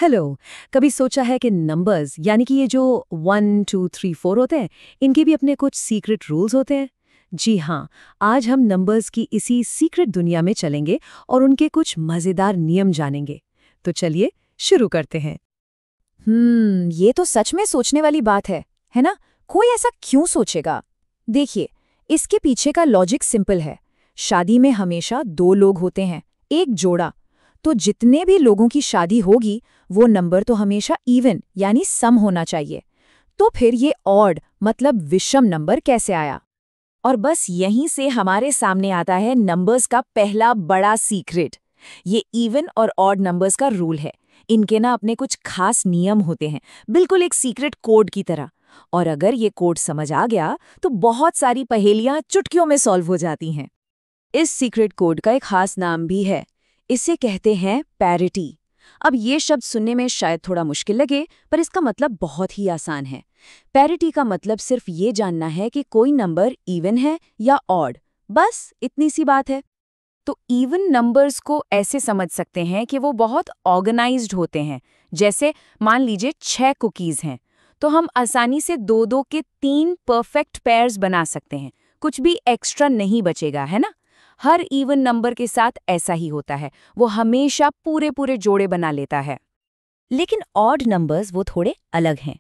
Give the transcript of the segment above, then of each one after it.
Hello. कभी सोचा है कि नंबर्स यानी कि ये जो 1 2 3 4 होते हैं, इनके भी अपने कुछ सीक्रेट रूल्स होते हैं? जी हाँ, आज हम नंबर्स की इसी सीक्रेट दुनिया में चलेंगे और उनके कुछ मजेदार नियम जानेंगे। तो चलिए शुरू करते हैं। ये तो सच में सोचने वाली बात है ना? कोई ऐसा क्यों सोचेगा? देखिए, इसके पीछे का लॉजिक सिंपल है। शादी में हमेशा दो लोग होते हैं, एक जोड़ा। तो जितने भी लोगों की शादी होगी, वो नंबर तो हमेशा इवन यानी सम होना चाहिए। तो फिर ये ऑड मतलब विषम नंबर कैसे आया? और बस यहीं से हमारे सामने आता है नंबर्स का पहला बड़ा सीक्रेट। ये इवन और ऑड नंबर्स का रूल है। इनके ना अपने कुछ खास नियम होते हैं, बिल्कुल एक सीक्रेट कोड की तरह। और अगर ये कोड समझ आ गया तो बहुत सारी पहेलियां चुटकियों में सॉल्व हो जाती हैं। इस सीक्रेट कोड का एक खास नाम भी है। इसे कहते हैं पैरिटी। अब ये शब्द सुनने में शायद थोड़ा मुश्किल लगे, पर इसका मतलब बहुत ही आसान है। पैरिटी का मतलब सिर्फ ये जानना है कि कोई नंबर इवन है या ऑड। बस इतनी सी बात है। तो इवन नंबर्स को ऐसे समझ सकते हैं कि वो बहुत ऑर्गेनाइज्ड होते हैं। जैसे मान लीजिए 6 कुकीज हैं, तो हम आसानी से दो दो के 3 परफेक्ट पेयर्स बना सकते हैं। कुछ भी एक्स्ट्रा नहीं बचेगा, है ना? हर इवन नंबर के साथ ऐसा ही होता है, वो हमेशा पूरे पूरे जोड़े बना लेता है। लेकिन ऑड नंबर्स वो थोड़े अलग हैं।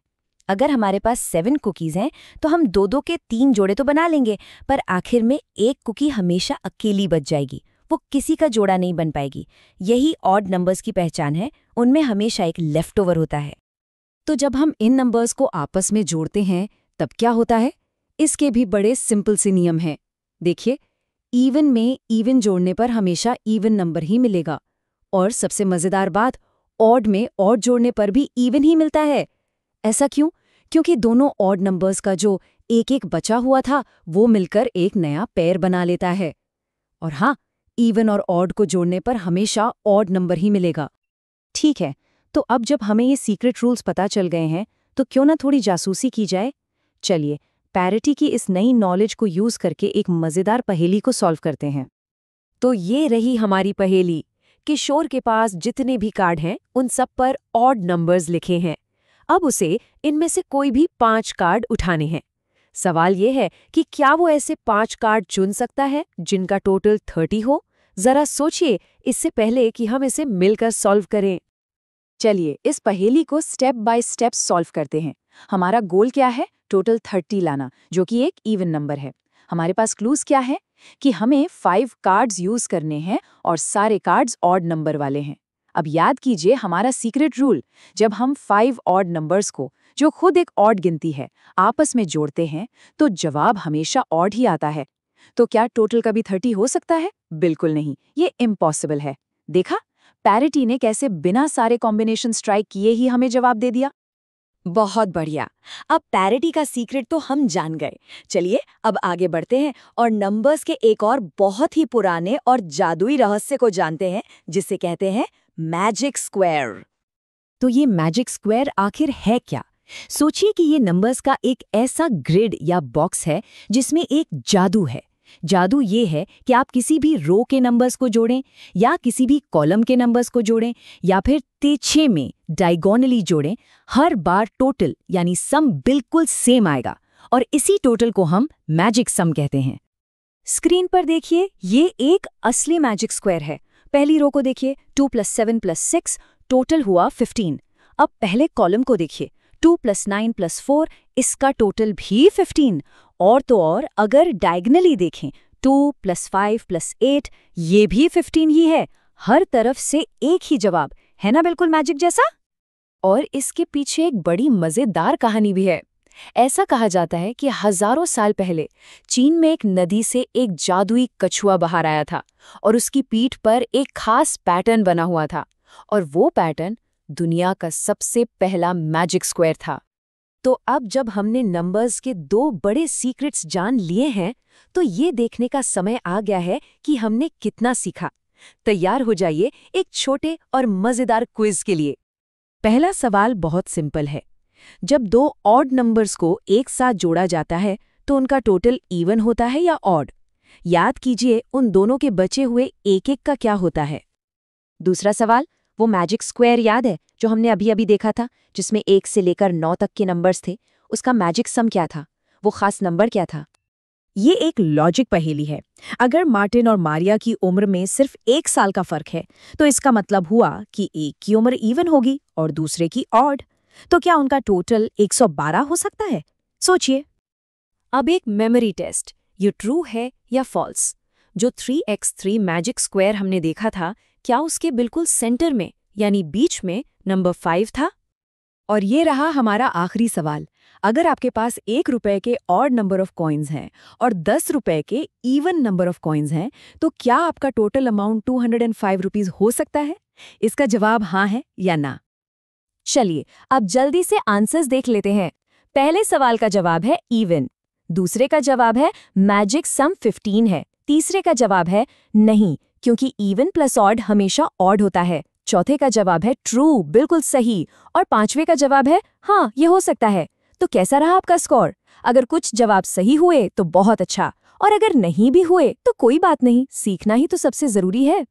अगर हमारे पास 7 कुकीज हैं, तो हम दो दो के 3 जोड़े तो बना लेंगे, पर आखिर में एक कुकी हमेशा अकेली बच जाएगी। वो किसी का जोड़ा नहीं बन पाएगी। यही ऑड नंबर्स की पहचान है, उनमें हमेशा एक लेफ्ट ओवर होता है। तो जब हम इन नंबर्स को आपस में जोड़ते हैं, तब क्या होता है? इसके भी बड़े सिंपल से नियम हैं। देखिए, इवन में इवन जोड़ने पर हमेशा इवन नंबर ही मिलेगा। और सबसे मजेदार बात, ऑड में ऑड जोड़ने पर भी इवन ही मिलता है। ऐसा क्यों? क्योंकि दोनों ऑड नंबर्स का जो एक एक बचा हुआ था, वो मिलकर एक नया पेयर बना लेता है। और हाँ, इवन और ऑड को जोड़ने पर हमेशा ऑड नंबर ही मिलेगा। ठीक है, तो अब जब हमें ये सीक्रेट रूल्स पता चल गए हैं, तो क्यों ना थोड़ी जासूसी की जाए। चलिए, पैरिटी की इस नई नॉलेज को यूज करके एक मजेदार पहेली को सॉल्व करते हैं। तो ये रही हमारी पहेली। किशोर के पास जितने भी कार्ड हैं, उन सब पर ऑड नंबर्स लिखे हैं। अब उसे इनमें से कोई भी 5 कार्ड उठाने हैं। सवाल ये है कि क्या वो ऐसे 5 कार्ड चुन सकता है जिनका टोटल 30 हो? जरा सोचिए, इससे पहले कि हम इसे मिलकर सॉल्व करें। चलिए, इस पहेली को स्टेप बाय स्टेप सॉल्व करते हैं। हमारा गोल क्या है? टोटल 30 लाना, जो कि एक इवन नंबर है। हमारे पास क्लूज क्या है? कि हमें 5 कार्ड्स यूज करने हैं और सारे कार्ड्स ऑड नंबर वाले हैं। अब याद कीजिए हमारा सीक्रेट रूल। जब हम 5 ऑड नंबर्स को, जो खुद एक ऑड गिनती है, आपस में जोड़ते हैं, तो जवाब हमेशा ऑड ही आता है। तो क्या टोटल कभी 30 हो सकता है? बिल्कुल नहीं, ये इम्पॉसिबल है। देखा, पैरिटी ने कैसे बिना सारे कॉम्बिनेशन स्ट्राइक किए ही हमें जवाब दे दिया। बहुत बढ़िया। अब पैरिटी का सीक्रेट तो हम जान गए। चलिए अब आगे बढ़ते हैं और नंबर्स के एक और बहुत ही पुराने और जादुई रहस्य को जानते हैं, जिसे कहते हैं मैजिक स्क्वायर। तो ये मैजिक स्क्वायर आखिर है क्या? सोचिए कि ये नंबर्स का एक ऐसा ग्रिड या बॉक्स है जिसमें एक जादू है। जादू ये है कि आप किसी भी रो के नंबर्स को जोड़ें या किसी भी कॉलम के नंबर्स को जोड़ें या फिर तिरछे में डायगोनली जोड़ें, हर बार टोटल यानी सम बिल्कुल सेम आएगा। और इसी टोटल को हम मैजिक सम कहते हैं। स्क्रीन पर देखिए, ये एक असली मैजिक स्क्वायर है। पहली रो को देखिए, 2 + 7 + 6 टोटल हुआ 15। अब पहले कॉलम को देखिए, 2 + 9 + 4, इसका टोटल भी 15। और तो और अगर डायगनली देखें, 2 + 5 + 8, ये भी 15 ही है। हर तरफ से एक ही जवाब है ना, बिल्कुल मैजिक जैसा। और इसके पीछे एक बड़ी मजेदार कहानी भी है। ऐसा कहा जाता है कि हजारों साल पहले चीन में एक नदी से एक जादुई कछुआ बाहर आया था और उसकी पीठ पर एक खास पैटर्न बना हुआ था। और वो पैटर्न दुनिया का सबसे पहला मैजिक स्क्वायर था। तो अब जब हमने नंबर्स के 2 बड़े सीक्रेट्स जान लिए हैं, तो ये देखने का समय आ गया है कि हमने कितना सीखा। तैयार हो जाइए एक छोटे और मजेदार क्विज के लिए। पहला सवाल बहुत सिंपल है। जब 2 ऑड नंबर्स को एक साथ जोड़ा जाता है, तो उनका टोटल इवन होता है या ऑड? याद कीजिए, उन दोनों के बचे हुए एक एक का क्या होता है। दूसरा सवाल, वो मैजिक स्क्वायर याद है जो हमने अभी अभी देखा था, जिसमें 1 से लेकर 9 तक के नंबर्स थे? उसका मैजिक सम क्या था? वो खास नंबर क्या था? ये एक लॉजिक पहेली है। अगर मार्टिन और मारिया की उम्र में सिर्फ 1 साल का फर्क है, तो इसका मतलब हुआ कि एक की उम्र इवन होगी और दूसरे की ऑड। तो क्या उनका टोटल 112 हो सकता है? सोचिए। अब एक मेमोरी टेस्ट, ये ट्रू है या फॉल्स? जो 3x3 मैजिक स्क्वायर हमने देखा था, क्या उसके बिल्कुल सेंटर में यानी बीच में नंबर 5 था? और ये रहा हमारा आखिरी सवाल। अगर आपके पास 1 रुपए के ऑड नंबर ऑफ कॉइन्स हैं और 10 रुपए के इवन नंबर ऑफ कॉइन्स हैं, तो क्या आपका टोटल अमाउंट 205 रुपीज हो सकता है? इसका जवाब हाँ है या ना? चलिए अब जल्दी से आंसर्स देख लेते हैं। पहले सवाल का जवाब है इवन, दूसरे का जवाब है मैजिक सम 15 है, तीसरे का जवाब है नहीं क्योंकि इवन प्लस ऑड हमेशा ऑड होता है, चौथे का जवाब है ट्रू, बिल्कुल सही, और पांचवे का जवाब है हाँ ये हो सकता है। तो कैसा रहा आपका स्कोर? अगर कुछ जवाब सही हुए तो बहुत अच्छा, और अगर नहीं भी हुए तो कोई बात नहीं, सीखना ही तो सबसे जरूरी है।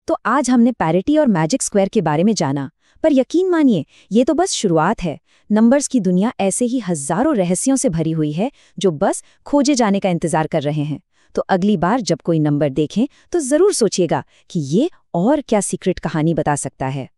तो आज हमने पैरिटी और मैजिक स्क्वायर के बारे में जाना, पर यकीन मानिए ये तो बस शुरुआत है। नंबर्स की दुनिया ऐसे ही हजारों रहस्यों से भरी हुई है जो बस खोजे जाने का इंतजार कर रहे हैं। तो अगली बार जब कोई नंबर देखें तो जरूर सोचिएगा कि ये और क्या सीक्रेट कहानी बता सकता है।